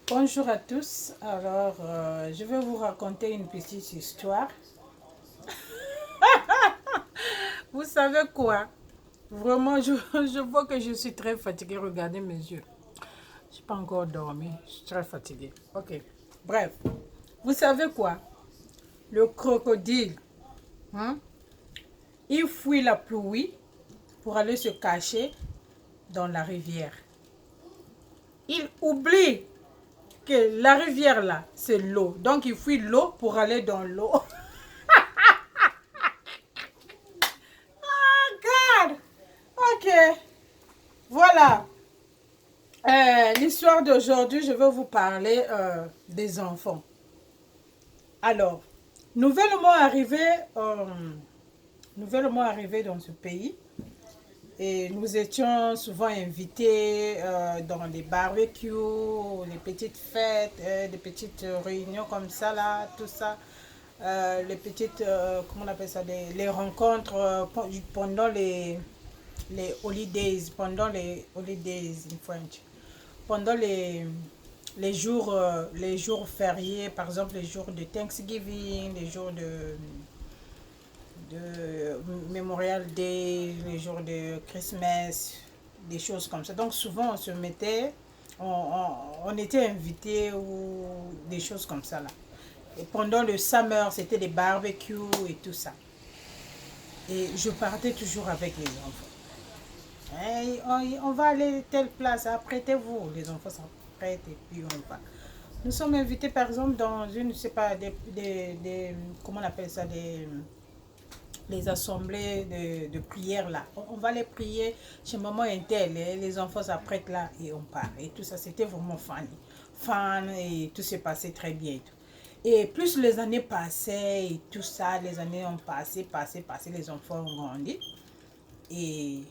Bonjour à tous. Alors, je vais vous raconter une petite histoire. Vous savez quoi? Vraiment, je vois que je suis très fatiguée. Regardez mes yeux. Je n'ai pas encore dormi. Je suis très fatiguée. Ok. Bref. Vous savez quoi? Le crocodile, hein, il fuit la pluie pour aller se cacher dans la rivière. Il oublie que la rivière là, c'est l'eau. Donc, il fuit l'eau pour aller dans l'eau. God! Ok. Voilà. L'histoire d'aujourd'hui, je vais vous parler des enfants. Alors, nouvellement arrivé, euh, nouvellement arrivé dans ce pays, et nous étions souvent invités dans les barbecues, les petites fêtes, des petites réunions comme ça, là, tout ça. Les petites, comment on appelle ça, les rencontres pendant les holidays, in French, pendant les jours fériés, par exemple les jours de Thanksgiving, les jours de Memorial Day, les jours de Christmas, des choses comme ça. Donc souvent on se mettait, on était invité ou des choses comme ça là. Et pendant le summer, c'était des barbecues et tout ça. Et je partais toujours avec les enfants. Hey, on va aller telle place, apprêtez-vous. Les enfants s'apprêtent et puis on va. Nous sommes invités par exemple dans une, je sais pas, comment on appelle ça, les assemblées de prière là. On va les prier chez maman Intel. Et les enfants s'apprêtent là et on part. Et tout ça, c'était vraiment fan et tout s'est passé très bien. Et plus les années passaient et tout ça, les années ont passé, les enfants ont grandi. Et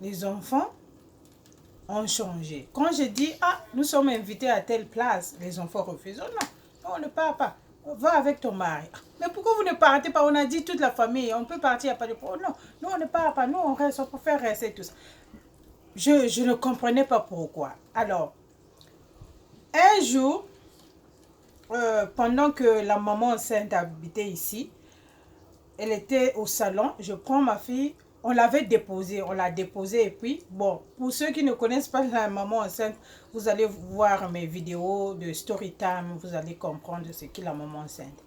les enfants ont changé. Quand j'ai dit, ah, nous sommes invités à telle place, les enfants refusent. Oh non, non, on ne part pas. Va avec ton mari. Mais pourquoi vous ne partez pas? On a dit toute la famille, on peut partir, il n'y a pas de problème. Oh non, nous on ne part pas, nous on reste, on préfère rester tous. Je ne comprenais pas pourquoi. Alors, un jour, pendant que la maman enceinte habitait ici, elle était au salon, je prends ma fille, on l'a déposée et puis, bon, pour ceux qui ne connaissent pas la maman enceinte, vous allez voir mes vidéos de story time, vous allez comprendre ce qu'est la maman enceinte.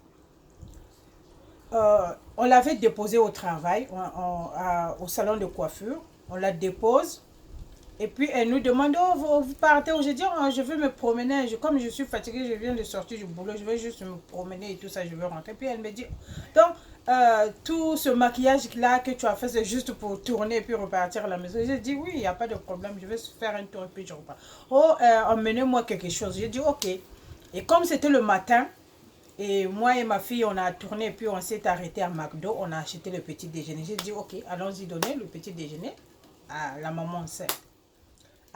On l'avait déposée au travail, au salon de coiffure, on la dépose et puis elle nous demande, oh, vous partez où? Je dis, oh, je veux me promener, comme je suis fatiguée, je viens de sortir du boulot, je vais juste me promener et tout ça, je veux rentrer. Puis elle me dit, donc, tout ce maquillage-là que tu as fait, c'est juste pour tourner et puis repartir à la maison. J'ai dit, oui, il n'y a pas de problème, je vais faire un tour et puis je repars. Oh, emmenez-moi quelque chose. J'ai dit, ok. Et comme c'était le matin, et moi et ma fille, on a tourné et puis on s'est arrêté à McDo, on a acheté le petit déjeuner. J'ai dit, ok, allons-y donner le petit déjeuner à la maman enceinte.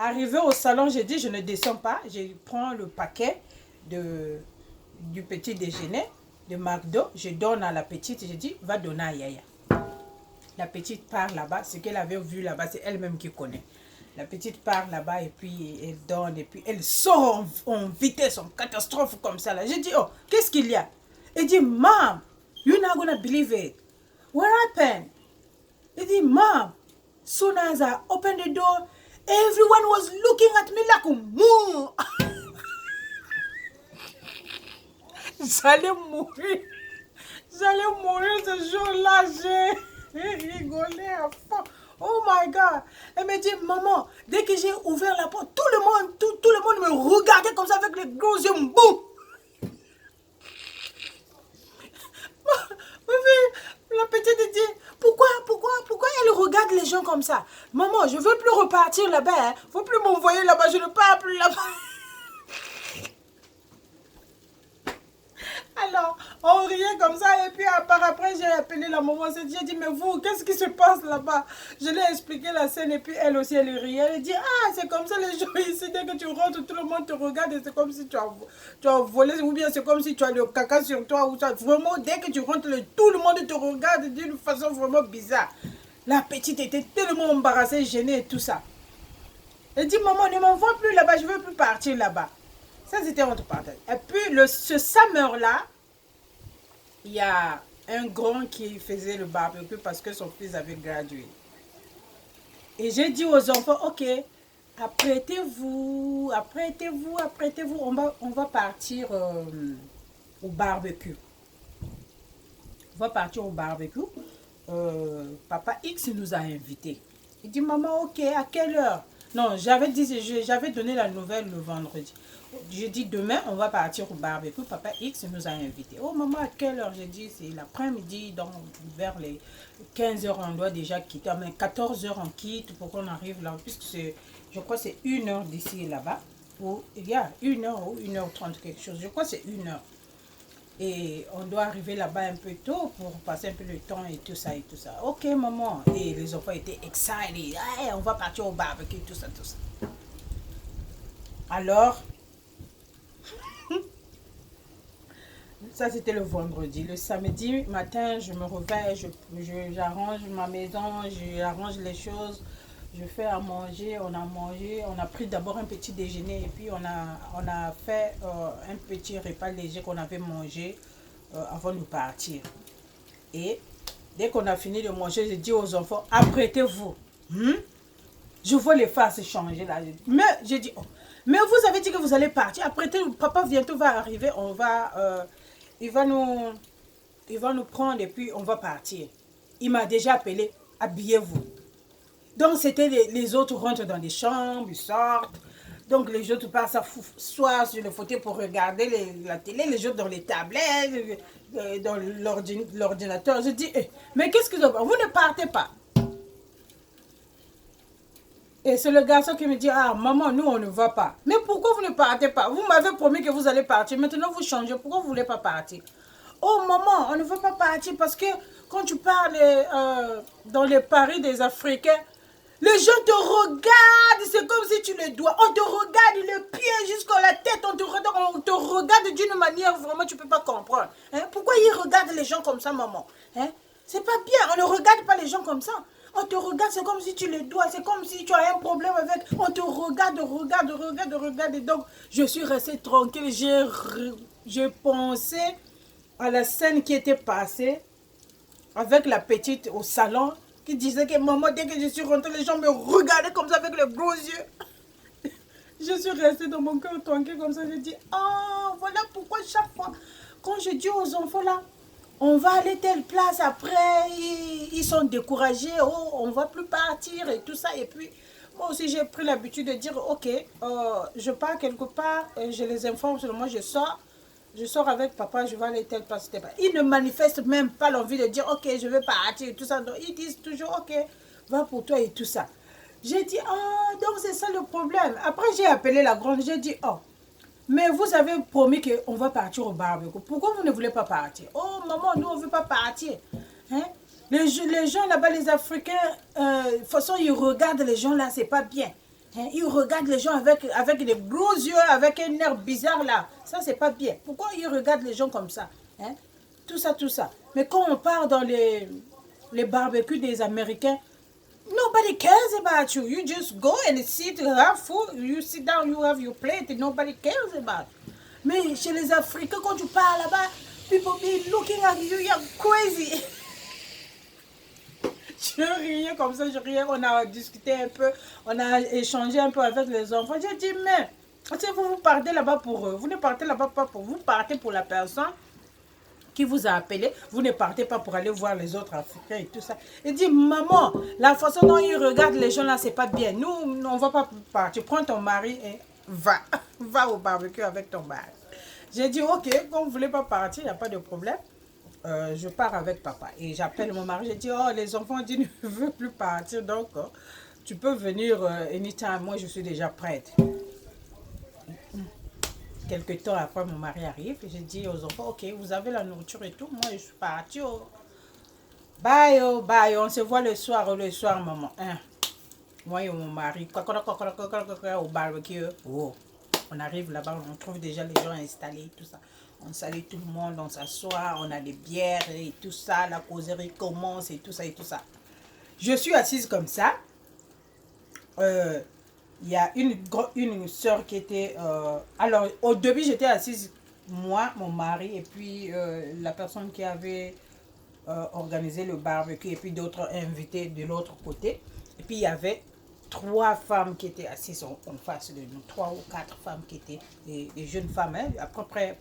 Arrivé au salon, j'ai dit, je ne descends pas. Je prends le paquet du petit déjeuner de McDo. Je donne à la petite. Je dis, va donner à Yaya. La petite part là-bas. Ce qu'elle avait vu là-bas, c'est elle-même qui connaît. La petite part là-bas et puis elle donne. Et puis elle sort en vitesse, en catastrophe comme ça. J'ai dit, oh, qu'est-ce qu'il y a? Elle dit, Mom, you're not gonna believe it. What happened? Elle dit, Mom, soon as I opened the door, everyone was looking at me like a moo. J'allais mourir. J'allais mourir ce jour-là. J'ai rigolé à fond. Oh my God. Elle me dit, maman, dès que j'ai ouvert la porte, tout le monde me regardait comme ça avec les gros yeux. Boum. La petite dit, pourquoi elle regarde les gens comme ça? Maman, je ne veux plus repartir là-bas. Il ne faut plus m'envoyer là-bas. Je ne pars plus là-bas. Alors, on riait comme ça et puis après j'ai appelé la maman, j'ai dit mais vous, qu'est-ce qui se passe là-bas? Je lui ai expliqué la scène et puis elle aussi elle riait, elle dit ah c'est comme ça les gens ici, dès que tu rentres tout le monde te regarde et c'est comme si tu as volé ou bien c'est comme si tu as le caca sur toi ou ça. Vraiment dès que tu rentres tout le monde te regarde d'une façon vraiment bizarre. La petite était tellement embarrassée, gênée et tout ça. Elle dit maman ne m'envoie plus là-bas, je ne veux plus partir là-bas. Ça, c'était notre partage. Et puis, ce summer-là, il y a un grand qui faisait le barbecue parce que son fils avait gradué. Et j'ai dit aux enfants, ok, apprêtez-vous, apprêtez-vous, apprêtez-vous, on va partir au barbecue. On va partir au barbecue. Papa X nous a invités. Il dit, maman, ok, à quelle heure? Non, j'avais donné la nouvelle le vendredi. J'ai dit, demain, on va partir au barbecue. Papa X nous a invités. Oh, maman, à quelle heure? J'ai dit, c'est l'après-midi, donc vers les 15 heures, on doit déjà quitter. Mais 14 heures, on quitte pour qu'on arrive là. Puisque je crois que c'est 1 heure d'ici et là-bas. Ou il y a 1 heure ou 1h30, quelque chose. Je crois que c'est 1 heure. Et on doit arriver là-bas un peu tôt pour passer un peu de temps et tout ça et tout ça. Ok, maman. Et les enfants étaient excited. Hey, on va partir au barbecue, tout ça, tout ça. Alors, ça c'était le vendredi. Le samedi matin, je me réveille, j'arrange ma maison, j'arrange les choses. Je fais à manger, on a mangé, on a pris d'abord un petit déjeuner et puis on a fait un petit repas léger qu'on avait mangé avant de partir. Et dès qu'on a fini de manger, j'ai dit aux enfants, apprêtez-vous. Je vois les faces changer là. Mais j'ai dit, oh, mais vous avez dit que vous allez partir. Apprêtez-vous, papa bientôt va arriver, il va nous prendre et puis on va partir. Il m'a déjà appelé, habillez-vous. Donc, c'était les autres rentrent dans des chambres, ils sortent. Donc, les autres passent s'asseoir sur le fauteuil pour regarder la télé, les autres dans les tablettes, dans l'ordinateur. Je dis, mais qu'est-ce que vous ne partez pas. Et c'est le garçon qui me dit, ah, maman, nous, on ne va pas. Mais pourquoi vous ne partez pas? Vous m'avez promis que vous allez partir. Maintenant, vous changez. Pourquoi vous ne voulez pas partir? Oh, maman, on ne veut pas partir parce que quand tu parles dans les paris des Africains, les gens te regardent, c'est comme si tu les dois. On te regarde le pied jusqu'à la tête, on te regarde d'une manière vraiment tu ne peux pas comprendre. Hein? Pourquoi ils regardent les gens comme ça, maman? Hein? C'est pas bien, on ne regarde pas les gens comme ça. On te regarde, c'est comme si tu les dois, c'est comme si tu as un problème avec. On te regarde. Et donc, je suis restée tranquille, j'ai pensé à la scène qui était passée avec la petite au salon qui disait que maman, dès que je suis rentrée, les gens me regardaient comme ça avec les gros yeux. Je suis restée dans mon cœur tranquille comme ça. Je dis, ah, voilà pourquoi chaque fois, quand je dis aux enfants là, on va aller telle place, après, ils sont découragés, oh, on ne va plus partir et tout ça. Et puis, moi aussi, j'ai pris l'habitude de dire, ok, je pars quelque part, je les informe seulement, je sors avec papa, je vais aller telle place. Ils ne manifestent même pas l'envie de dire, ok, je vais partir et tout ça. Donc, ils disent toujours, ok, va pour toi et tout ça. J'ai dit, ah, donc c'est ça le problème. Après, j'ai appelé la grande, j'ai dit, oh, mais vous avez promis qu'on va partir au barbecue. Pourquoi vous ne voulez pas partir? Oh, maman, nous, on ne veut pas partir. Hein? Les gens là-bas, les Africains, de toute façon, ils regardent les gens là, c'est pas bien. Hein? Ils regardent les gens avec des gros yeux, avec un air bizarre là. Ça, c'est pas bien. Pourquoi ils regardent les gens comme ça? Hein? Tout ça, tout ça. Mais quand on part dans les barbecues des Américains, nobody cares about you. You just go and sit, have food. You sit down, you have your plate, and nobody cares about you. Mais chez les Africains, quand tu pars là-bas, people be looking at you, you're crazy. Je riais comme ça, je riais. On a discuté un peu, on a échangé un peu avec les enfants. J'ai dit, mais si vous partez là-bas pour eux, vous ne partez là-bas pas pour vous, partez pour la personne qui vous a appelé, vous ne partez pas pour aller voir les autres Africains et tout ça. Il dit, maman, la façon dont ils regardent les gens là, c'est pas bien. Nous, on ne va pas partir. Prends ton mari et va. Va au barbecue avec ton mari. J'ai dit, ok, quand vous ne voulez pas partir, il n'y a pas de problème. Je pars avec papa. Et j'appelle mon mari, j'ai dit, oh, les enfants disent, ne veulent plus partir, donc tu peux venir anytime. Moi, je suis déjà prête. Quelques temps après, mon mari arrive et j'ai dit aux enfants, ok, vous avez la nourriture et tout. Moi, je suis partie. Oh. Bye, oh, bye. On se voit le soir, maman. Hein? Moi et mon mari, au barbecue. Oh. On arrive là-bas, on trouve déjà les gens installés, tout ça. On salue tout le monde, on s'assoit, on a des bières et tout ça. La causerie commence et tout ça et tout ça. Je suis assise comme ça. il y a une soeur qui était... alors, au début, j'étais assise, moi, mon mari, et puis la personne qui avait organisé le barbecue, et puis d'autres invités de l'autre côté. Et puis, il y avait 3 femmes qui étaient assises en face de nous, 3 ou 4 femmes qui étaient des jeunes femmes, hein, à peu près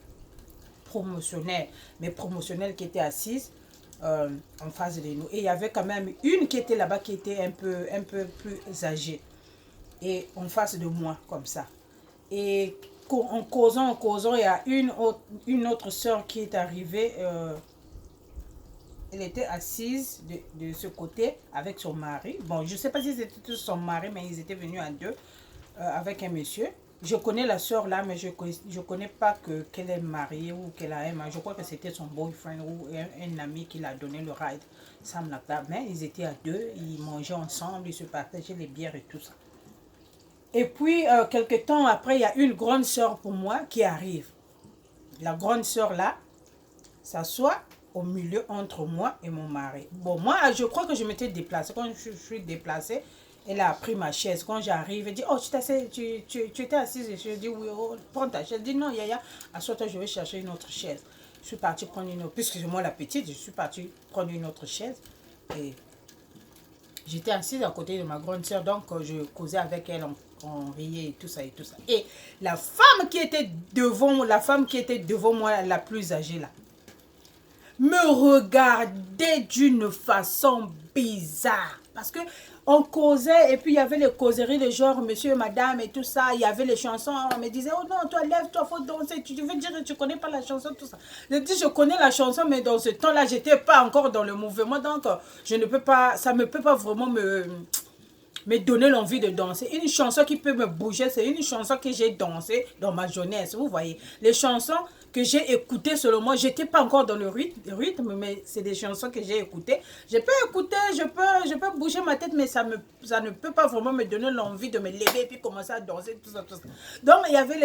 promotionnelles, mais promotionnelles qui étaient assises en face de nous. Et il y avait quand même une qui était là-bas qui était un peu plus âgée et en face de moi comme ça. Et en causant, il y a une autre soeur qui est arrivée. Elle était assise de ce côté avec son mari. Bon, je ne sais pas si c'était tous son mari, mais ils étaient venus à deux avec un monsieur. Je connais la soeur là, mais je ne connais pas qu'elle est mariée ou qu'elle a un mari. Je crois que c'était son boyfriend ou un ami qui l'a donné le ride. Mais ils étaient à deux, ils mangeaient ensemble, ils se partageaient les bières et tout ça. Et puis, quelques temps après, il y a une grande soeur pour moi qui arrive. La grande soeur là s'assoit au milieu entre moi et mon mari. Bon, moi, je crois que je m'étais déplacée. Quand je suis déplacée, elle a pris ma chaise. Quand j'arrive, elle dit, oh, tu étais assise. Je dis, oui, oh, prends ta chaise. Elle dit, non, Yaya, assois-toi, je vais chercher une autre chaise. Je suis partie prendre une autre. Puisque c'est moi la petite, je suis partie prendre une autre chaise. Et j'étais assise à côté de ma grande soeur, donc je causais avec elle, on riait et tout ça et tout ça. Et la femme qui était devant moi, la plus âgée là, me regardait d'une façon bizarre. Parce que on causait et puis il y avait les causeries de genre monsieur, madame et tout ça. Il y avait les chansons. On me disait, oh non, toi lève-toi, faut danser. Tu veux dire que tu connais pas la chanson, tout ça. Je dis, je connais la chanson, mais dans ce temps-là, j'étais pas encore dans le mouvement. Donc, je ne peux pas, ça ne peut pas vraiment me donner l'envie de danser. Une chanson qui peut me bouger, c'est une chanson que j'ai dansée dans ma jeunesse. Vous voyez, les chansons que j'ai écoutées selon moi, j'étais pas encore dans le rythme, mais c'est des chansons que j'ai écoutées. Je peux écouter, je peux bouger ma tête, mais ça ne peut pas vraiment me donner l'envie de me lever et puis commencer à danser, tout ça, tout ça. Donc, il y avait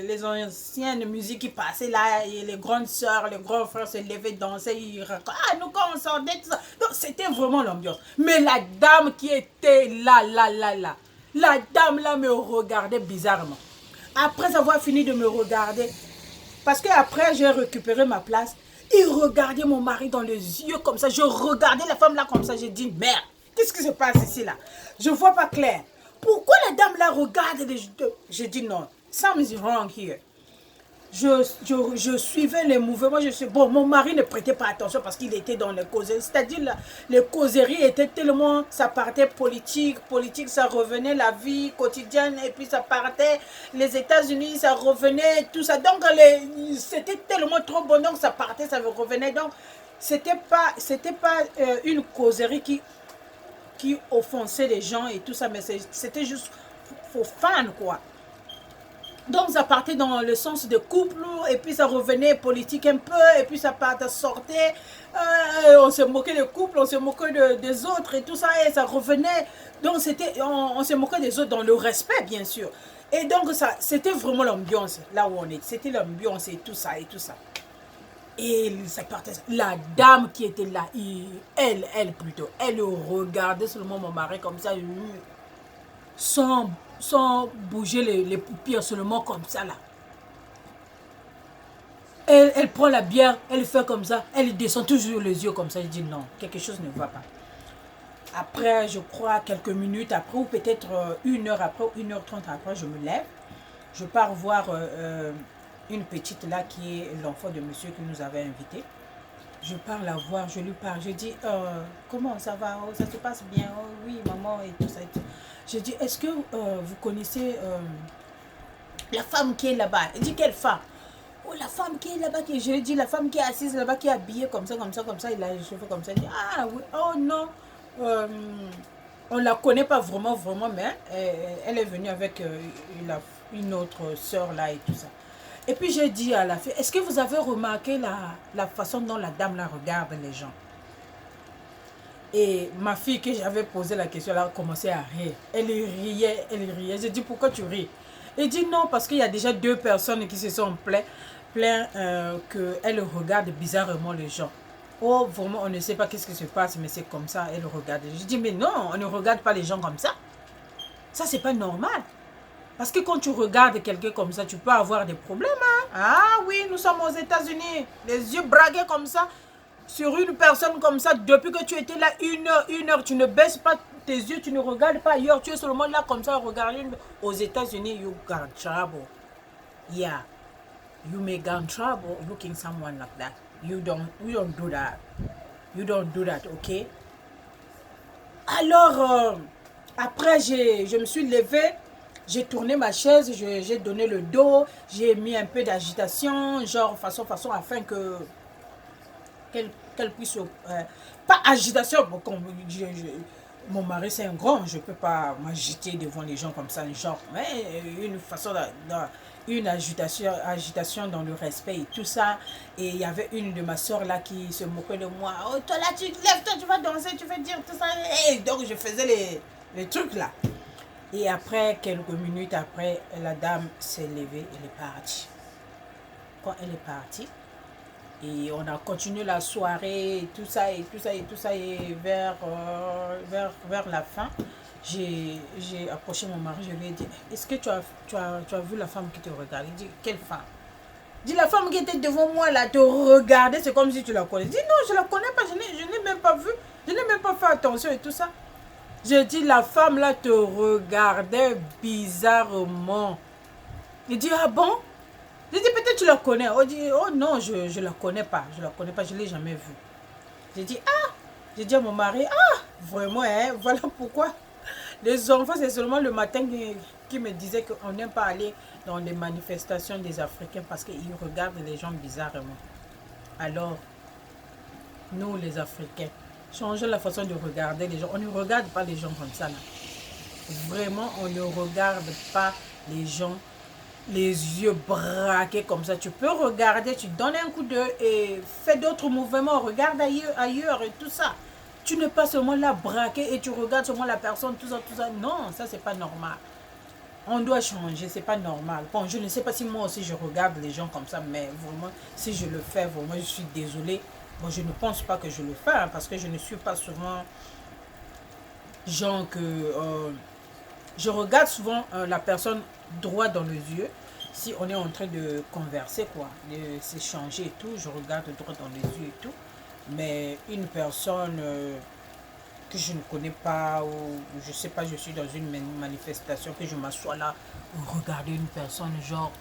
les anciennes musiques qui passaient là, et les grandes sœurs, les grands frères se levaient, dansaient, ils racontaient, ah, nous, quand on sortait, tout ça. Donc, c'était vraiment l'ambiance. Mais la dame qui était là, la dame là me regardait bizarrement. Après avoir fini de me regarder, parce qu'après j'ai récupéré ma place, il regardait mon mari dans les yeux comme ça. Je regardais la femme là comme ça. J'ai dit, merde, qu'est-ce qui se passe ici là? Je ne vois pas clair. Pourquoi la dame là regarde les yeux? J'ai dit non, something is wrong here. Je suivais les mouvements. Bon, mon mari ne prêtait pas attention parce qu'il était dans les causeries. C'est-à-dire, les causeries étaient tellement... Ça partait politique, ça revenait la vie quotidienne. Et puis ça partait les États-Unis, ça revenait, tout ça. Donc, c'était tellement trop bon. Donc, ça partait, ça revenait. Donc, c'était pas une causerie qui offensait les gens et tout ça. Mais c'était juste pour fun, quoi. Donc ça partait dans le sens de couple et puis ça revenait politique un peu et puis ça sortait, on se moquait des couples, on se moquait des autres et tout ça et ça revenait. Donc on se moquait des autres dans le respect bien sûr. Et donc c'était vraiment l'ambiance là où on est, c'était l'ambiance et tout ça et tout ça. Et ça partait, la dame qui était là, elle plutôt, elle regardait seulement mon mari comme ça, sans bouger les paupières seulement comme ça là. Elle prend la bière, elle fait comme ça, elle descend toujours les yeux comme ça. Je dis non, quelque chose ne va pas. Après, je crois quelques minutes après, ou peut-être 1 heure après, 1h30 après, je me lève. Je pars voir une petite là qui est l'enfant de monsieur qui nous avait invité. Je pars la voir, je lui parle, je dis, comment ça va, oh, ça se passe bien, oh, oui maman et tout ça. Et tout. Je dis, est-ce que vous connaissez la femme qui est là-bas? Elle dit, quelle femme? Oh, la femme qui est là-bas, je lui dis, la femme qui est assise là-bas, qui est habillée comme ça, il a les cheveux comme ça. Elle dit, ah oui, oh non, on ne la connaît pas vraiment, mais elle est venue avec une autre soeur là et tout ça. Et puis j'ai dit à la fille, est-ce que vous avez remarqué la façon dont la dame là regarde les gens? Et ma fille que j'avais posé la question, elle a commencé à rire. Elle riait. J'ai dit, pourquoi tu ris? Elle dit non, parce qu'il y a déjà 2 personnes qui se sont plaintes qu'elle regarde bizarrement les gens. Oh, vraiment, on ne sait pas qu'est-ce qui se passe, mais c'est comme ça, elle regarde. Je dis, mais non, on ne regarde pas les gens comme ça. Ça, c'est pas normal. Parce que quand tu regardes quelqu'un comme ça, tu peux avoir des problèmes. Hein? Ah oui, nous sommes aux États-Unis. Les yeux braqués comme ça, sur une personne comme ça, depuis que tu étais là 1 heure, tu ne baisses pas tes yeux, tu ne regardes pas ailleurs. Tu es seulement là comme ça, regarder. Aux États-Unis, you got trouble. Yeah. You may get in trouble looking someone like that. You don't do that. You don't do that, ok? Alors, après, je me suis levée, j'ai tourné ma chaise, j'ai donné le dos, j'ai mis un peu d'agitation, genre façon, afin que qu'elle puisse... pas agitation, bon, comme mon mari c'est un grand, je ne peux pas m'agiter devant les gens comme ça, genre, mais une façon une agitation dans le respect et tout ça. Et il y avait une de ma soeur là qui se moquait de moi. Oh, toi là, tu te lèves, toi, tu vas danser, tu vas dire tout ça. Et donc, je faisais les trucs là. Et après, quelques minutes après, la dame s'est levée, elle est partie. Quand elle est partie, et on a continué la soirée, et tout ça, et tout ça, et tout ça, et vers la fin, j'ai approché mon mari, je lui ai dit, est-ce que tu as vu la femme qui te regarde? Il dit, quelle femme? Il dit, la femme qui était devant moi, là, te regardait, c'est comme si tu la connais. Il dit, non, je la connais pas, je n'ai même pas vu, je n'ai même pas fait attention et tout ça. J'ai dit, la femme, là, te regardait bizarrement. Il dit, ah bon? J'ai dit, peut-être tu la connais. On dit, oh non, je ne la connais pas. Je ne la connais pas, je ne l'ai jamais vue. J'ai dit, ah! J'ai dit à mon mari, ah! Vraiment, hein, voilà pourquoi. Les enfants, c'est seulement le matin qui me disaient qu'on n'aime pas aller dans les manifestations des Africains parce qu'ils regardent les gens bizarrement. Alors, nous, les Africains, changeons la façon de regarder les gens. On ne regarde pas les gens comme ça, là. Vraiment, on ne regarde pas les gens les yeux braqués comme ça. Tu peux regarder, tu donnes un coup d'œil et fais d'autres mouvements, regarde ailleurs et tout ça. Tu n'es pas seulement là braqué et tu regardes seulement la personne, tout ça, tout ça. Non, ça c'est pas normal. On doit changer, c'est pas normal. Bon, je ne sais pas si moi aussi je regarde les gens comme ça, mais vraiment, si je le fais, vraiment, je suis désolée. Bon, je ne pense pas que je le fais, hein, parce que je ne suis pas souvent genre que... je regarde souvent la personne droit dans les yeux. Si on est en train de converser, quoi, de s'échanger et tout, je regarde droit dans les yeux et tout. Mais une personne que je ne connais pas, ou je sais pas, je suis dans une manifestation, que je m'assois là, regarder une personne, genre,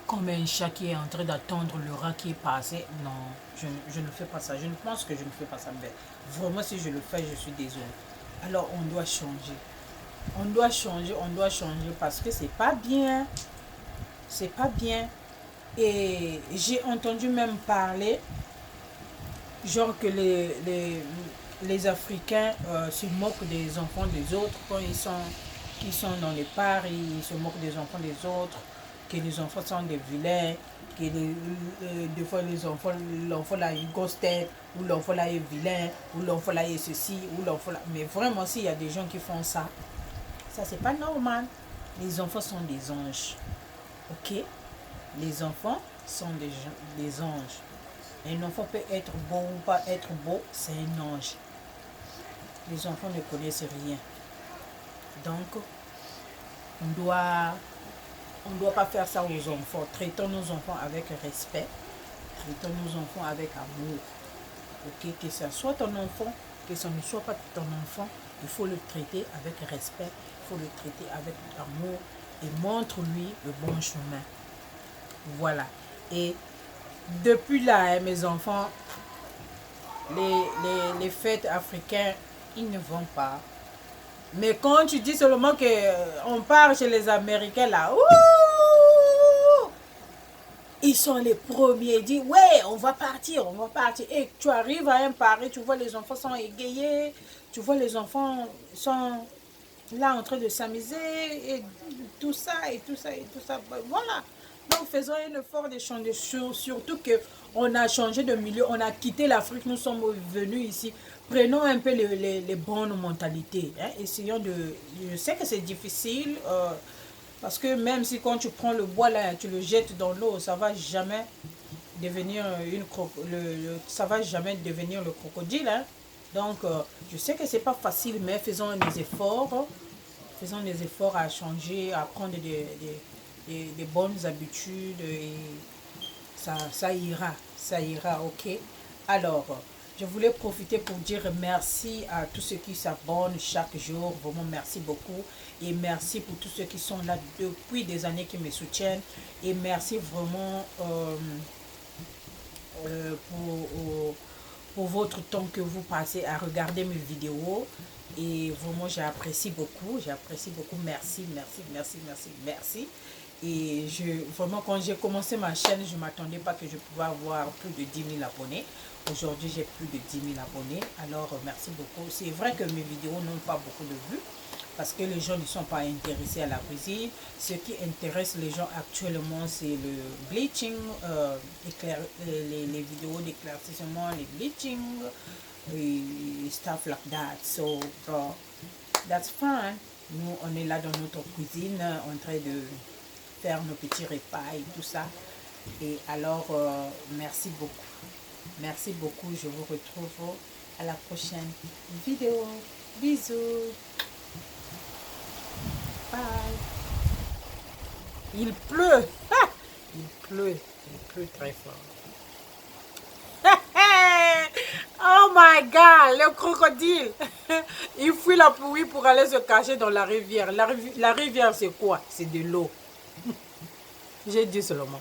comme un chat qui est en train d'attendre le rat qui est passé. Non, je ne fais pas ça. Je ne pense que je ne fais pas ça. Mais vraiment, si je le fais, je suis désolée. Alors, on doit changer. On doit changer parce que c'est pas bien. C'est pas bien. Et j'ai entendu même parler, genre que les Africains se moquent des enfants des autres quand ils sont dans les parcs, ils se moquent des enfants des autres, que les enfants sont des vilains, que des fois l'enfant là a une grosse tête, ou l'enfant là est vilain, ou l'enfant là est ceci, ou l'enfant là... Mais vraiment, s'il y a des gens qui font ça, ça c'est pas normal. Les enfants sont des anges. Ok? Les enfants sont des anges. Un enfant peut être beau ou pas être beau, c'est un ange. Les enfants ne connaissent rien. Donc, on doit pas faire ça aux enfants. Traitons nos enfants avec respect. Traitons nos enfants avec amour. Ok, que ce soit ton enfant, que ce ne soit pas ton enfant, il faut le traiter avec respect, il faut le traiter avec amour et montre-lui le bon chemin. Voilà. Et depuis là, mes enfants, les fêtes africaines, ils ne vont pas. Mais quand tu dis seulement qu'on part chez les Américains là, ouh, ils sont les premiers. Ils disent, ouais, on va partir, on va partir. Et tu arrives à un pari, tu vois les enfants sont égayés, tu vois les enfants sont là en train de s'amuser, et tout ça, et tout ça, et tout ça. Voilà. Donc faisons un effort de changer, surtout qu'on a changé de milieu, on a quitté l'Afrique, nous sommes venus ici. Prenons un peu les bonnes mentalités. Hein. Essayons de... Je sais que c'est difficile, parce que même si quand tu prends le bois là, tu le jettes dans l'eau, ça va jamais devenir ça va jamais devenir le crocodile. Hein. Donc, je sais que c'est pas facile, mais faisons des efforts. Faisons des efforts à changer, à prendre des bonnes habitudes et ça ira, ok. Alors, je voulais profiter pour dire merci à tous ceux qui s'abonnent chaque jour, vraiment merci beaucoup. Et merci pour tous ceux qui sont là depuis des années, qui me soutiennent. Et merci vraiment pour votre temps que vous passez à regarder mes vidéos. Et vraiment, j'apprécie beaucoup, merci, merci, merci, merci, merci. Et vraiment, quand j'ai commencé ma chaîne, je ne m'attendais pas que je pouvais avoir plus de 10 000 abonnés. Aujourd'hui, j'ai plus de 10 000 abonnés. Alors, merci beaucoup. C'est vrai que mes vidéos n'ont pas beaucoup de vues parce que les gens ne sont pas intéressés à la cuisine. Ce qui intéresse les gens actuellement, c'est le bleaching, les vidéos d'éclaircissement, les bleaching, et stuff like that. So, that's fine. Nous, on est là dans notre cuisine, en train de faire nos petits repas et tout ça. Et alors, merci beaucoup. Merci beaucoup. Je vous retrouve à la prochaine vidéo. Bisous. Bye. Il pleut. Ah, il pleut très fort. Oh my God, le crocodile. Il fuit la pluie pour aller se cacher dans la rivière. La rivière, c'est quoi? C'est de l'eau. J'ai dit seulement.